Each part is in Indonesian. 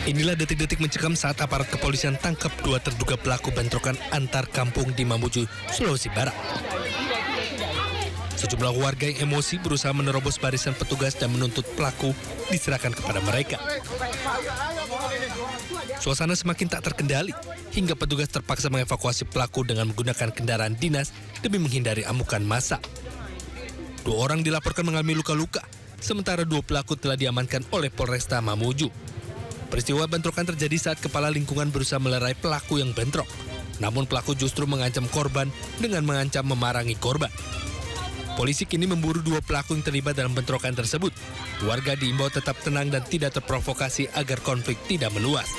Inilah detik-detik mencekam saat aparat kepolisian tangkap dua terduga pelaku bentrokan antar kampung di Mamuju, Sulawesi Barat. Sejumlah warga yang emosi berusaha menerobos barisan petugas dan menuntut pelaku diserahkan kepada mereka. Suasana semakin tak terkendali hingga petugas terpaksa mengevakuasi pelaku dengan menggunakan kendaraan dinas demi menghindari amukan massa. Dua orang dilaporkan mengalami luka-luka, sementara dua pelaku telah diamankan oleh Polresta Mamuju. Peristiwa bentrokan terjadi saat kepala lingkungan berusaha melerai pelaku yang bentrok. Namun pelaku justru mengancam korban dengan mengancam memarangi korban. Polisi kini memburu dua pelaku yang terlibat dalam bentrokan tersebut. Warga diimbau tetap tenang dan tidak terprovokasi agar konflik tidak meluas.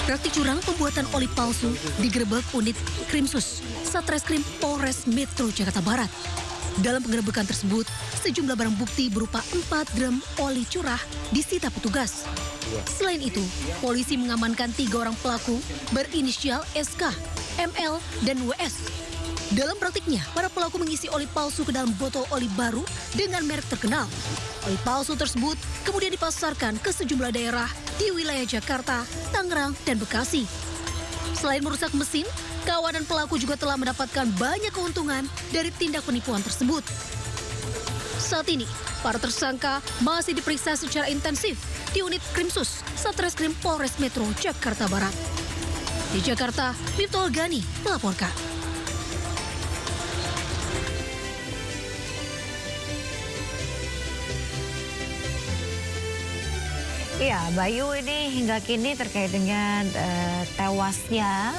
Praktik curang pembuatan oli palsu digerebek unit Krimsus Satreskrim Polres Metro Jakarta Barat. Dalam penggerebekan tersebut, sejumlah barang bukti berupa 4 drum oli curah disita petugas. Selain itu, polisi mengamankan 3 orang pelaku berinisial SK, ML, dan WS. Dalam praktiknya, para pelaku mengisi oli palsu ke dalam botol oli baru dengan merek terkenal. Oli palsu tersebut kemudian dipasarkan ke sejumlah daerah di wilayah Jakarta, Tangerang, dan Bekasi. Selain merusak mesin, kawanan pelaku juga telah mendapatkan banyak keuntungan dari tindak penipuan tersebut. Saat ini, para tersangka masih diperiksa secara intensif di unit Krimsus Satreskrim Polres Metro Jakarta Barat. Di Jakarta, Miftol Gani melaporkan. Iya, Bayu, ini hingga kini terkait dengan tewasnya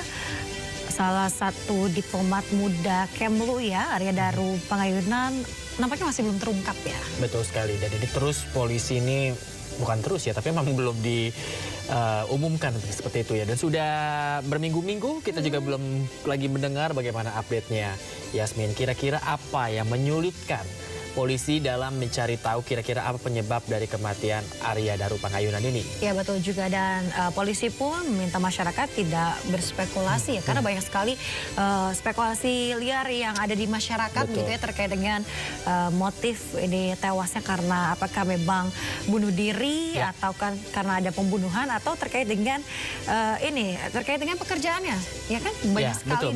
salah satu diplomat muda Kemlu ya, Arya Daru Pangayunan, nampaknya masih belum terungkap ya. Betul sekali, dan ini terus polisi ini, bukan terus ya, tapi memang belum diumumkan seperti itu ya. Dan sudah berminggu-minggu kita juga belum lagi mendengar bagaimana update-nya. Yasmin, kira-kira apa yang menyulitkan polisi dalam mencari tahu kira-kira apa penyebab dari kematian Arya Daru Pangayunan ini? Ya betul juga, dan polisi pun meminta masyarakat tidak berspekulasi ya, karena banyak sekali spekulasi liar yang ada di masyarakat gitu ya, terkait dengan motif ini tewasnya karena apakah memang bunuh diri atau kan karena ada pembunuhan atau terkait dengan terkait dengan pekerjaannya ya kan, banyak sekali betul,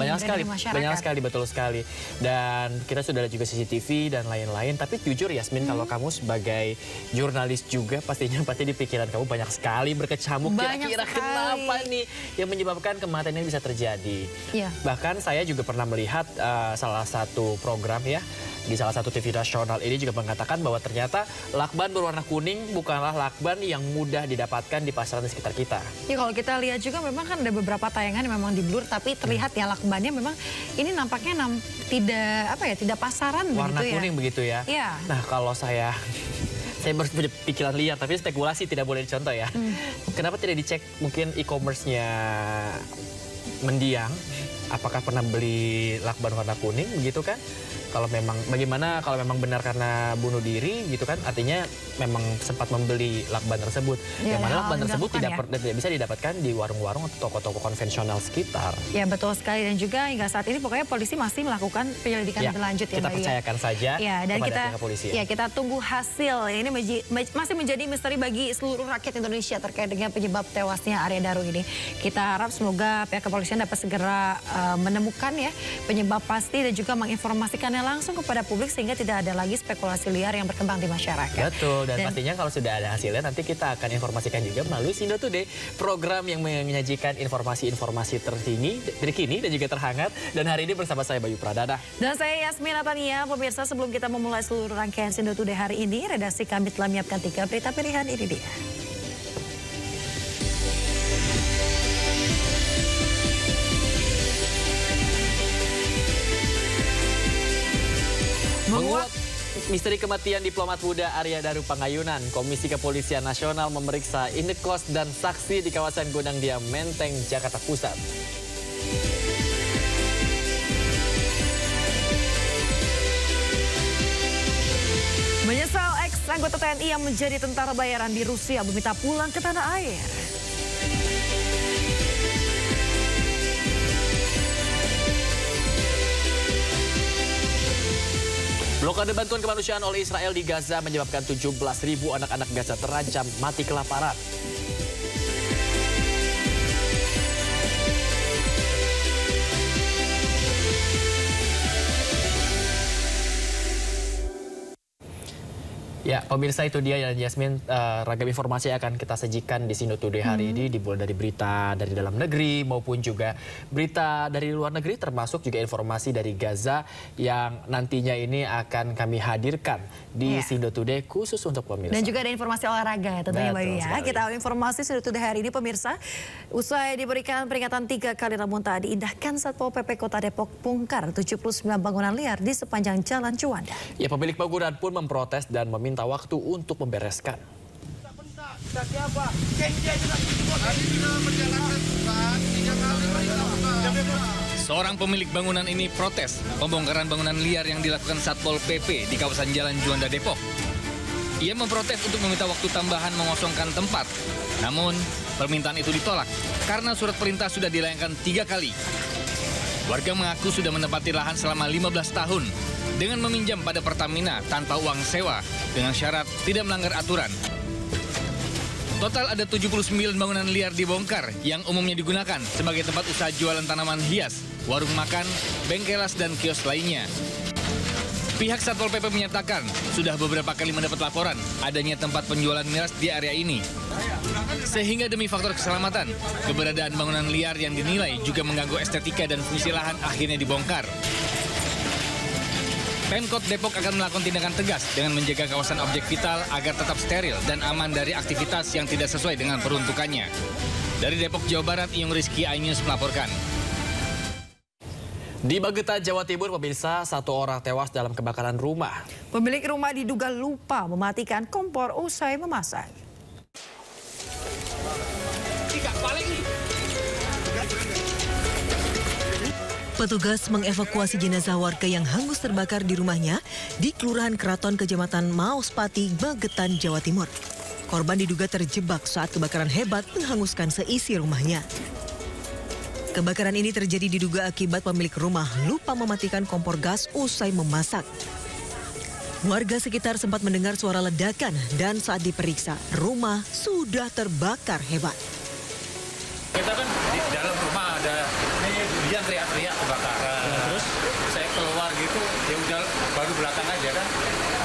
banyak sekali, betul sekali. Dan kita sudah ada juga CCTV dan lain-lain. Tapi jujur Yasmin, kalau kamu sebagai jurnalis juga pasti di pikiran kamu banyak sekali berkecamuk kira-kira kenapa nih yang menyebabkan kematian ini bisa terjadi. Bahkan saya juga pernah melihat salah satu program ya di salah satu TV nasional ini juga mengatakan bahwa ternyata lakban berwarna kuning bukanlah lakban yang mudah didapatkan di pasaran di sekitar kita. Ya, kalau kita lihat juga memang kan ada beberapa tayangan yang memang di blur, tapi terlihat ya lakbannya memang ini nampaknya tidak pasaran warna begitu kuning begitu ya. Nah, kalau saya berpikiran liar, tapi spekulasi tidak boleh dicontoh ya. Kenapa tidak dicek mungkin e-commerce-nya mendiang? Apakah pernah beli lakban warna kuning begitu kan? Kalau memang bagaimana kalau memang benar karena bunuh diri gitu kan, artinya memang sempat membeli lakban tersebut. Yang mana lakban tersebut tidak bisa didapatkan di warung-warung atau toko-toko konvensional sekitar. Ya betul sekali, dan juga hingga saat ini pokoknya polisi masih melakukan penyelidikan berlanjut ya. Kita percayakan saja dan kepada pihak polisi. Ya, kita tunggu hasil. Ini masih menjadi misteri bagi seluruh rakyat Indonesia terkait dengan penyebab tewasnya Arya Daru ini. Kita harap semoga pihak kepolisian dapat segera menemukan ya penyebab pasti dan juga menginformasikannya langsung kepada publik sehingga tidak ada lagi spekulasi liar yang berkembang di masyarakat. Betul, dan pastinya kalau sudah ada hasilnya nanti kita akan informasikan juga melalui Sindo Today, program yang menyajikan informasi-informasi terkini dan juga terhangat. Dan hari ini bersama saya Bayu Pradana. Dan saya Yasmin Natania. Pemirsa, sebelum kita memulai seluruh rangkaian Sindo Today hari ini, redaksi kami telah menyiapkan 3 berita pilihan, ini dia. Menguak misteri kematian diplomat muda Arya Daru Pangayunan, Komisi Kepolisian Nasional memeriksa indekos dan saksi di kawasan Gondang Dia Menteng, Jakarta Pusat. Menyesal ex-anggota TNI yang menjadi tentara bayaran di Rusia meminta pulang ke tanah air. Blokade bantuan kemanusiaan oleh Israel di Gaza menyebabkan 17.000 anak-anak Gaza terancam mati kelaparan. Ya, pemirsa, itu dia ya Yasmin, ragam informasi akan kita sajikan di Sindo Today hari ini, dimulai dari berita dari dalam negeri maupun juga berita dari luar negeri, termasuk juga informasi dari Gaza yang nantinya ini akan kami hadirkan di Sindo Today khusus untuk pemirsa. Dan juga ada informasi olahraga ya tentunya Bayu ya. Kita awal informasi Sindo Today hari ini pemirsa, usai diberikan peringatan 3 kali namun tak diindahkan Satpol PP Kota Depok bongkar 79 bangunan liar di sepanjang Jalan Juanda. Ya, pemilik bangunan pun memprotes dan meminta waktu untuk membereskan. Seorang pemilik bangunan ini protes pembongkaran bangunan liar yang dilakukan Satpol PP di kawasan Jalan Juanda Depok. Ia memprotes untuk meminta waktu tambahan mengosongkan tempat. Namun, permintaan itu ditolak karena surat perintah sudah dilayangkan 3 kali. Warga mengaku sudah menempati lahan selama 15 tahun dengan meminjam pada Pertamina tanpa uang sewa dengan syarat tidak melanggar aturan. Total ada 79 bangunan liar dibongkar yang umumnya digunakan sebagai tempat usaha jualan tanaman hias, warung makan, bengkelas, dan kios lainnya. Pihak Satpol PP menyatakan sudah beberapa kali mendapat laporan adanya tempat penjualan miras di area ini. Sehingga demi faktor keselamatan, keberadaan bangunan liar yang dinilai juga mengganggu estetika dan fungsi lahan akhirnya dibongkar. Pemkot Depok akan melakukan tindakan tegas dengan menjaga kawasan objek vital agar tetap steril dan aman dari aktivitas yang tidak sesuai dengan peruntukannya. Dari Depok, Jawa Barat, Iyung Rizky, iNews melaporkan. Di Magetan, Jawa Timur, pemirsa, 1 orang tewas dalam kebakaran rumah. Pemilik rumah diduga lupa mematikan kompor usai memasak. Petugas mengevakuasi jenazah warga yang hangus terbakar di rumahnya di Kelurahan Keraton, Kecamatan Maospati, Magetan, Jawa Timur. Korban diduga terjebak saat kebakaran hebat menghanguskan seisi rumahnya. Kebakaran ini terjadi diduga akibat pemilik rumah lupa mematikan kompor gas usai memasak. Warga sekitar sempat mendengar suara ledakan dan saat diperiksa, rumah sudah terbakar hebat. Kita kan di dalam rumah ada dia teriak-teriak kebakaran. Terus saya keluar gitu, ya udah baru belakang aja kan.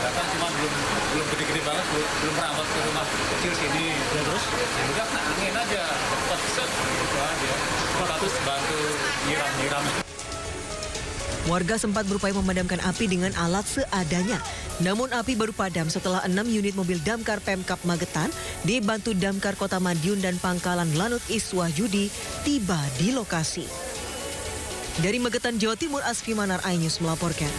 Belakang cuma belum gede-gede banget, belum merambat ke rumah kecil sini. Ya, terus ya udah kena angin aja, cepat set gitu aja. Status bantu nyiram-nyiram. Warga sempat berupaya memadamkan api dengan alat seadanya. Namun api baru padam setelah 6 unit mobil damkar Pemkap Magetan dibantu damkar Kota Madiun dan Pangkalan Lanut Iswah Yudi tiba di lokasi. Dari Magetan, Jawa Timur, Asfi Manar, iNews melaporkan.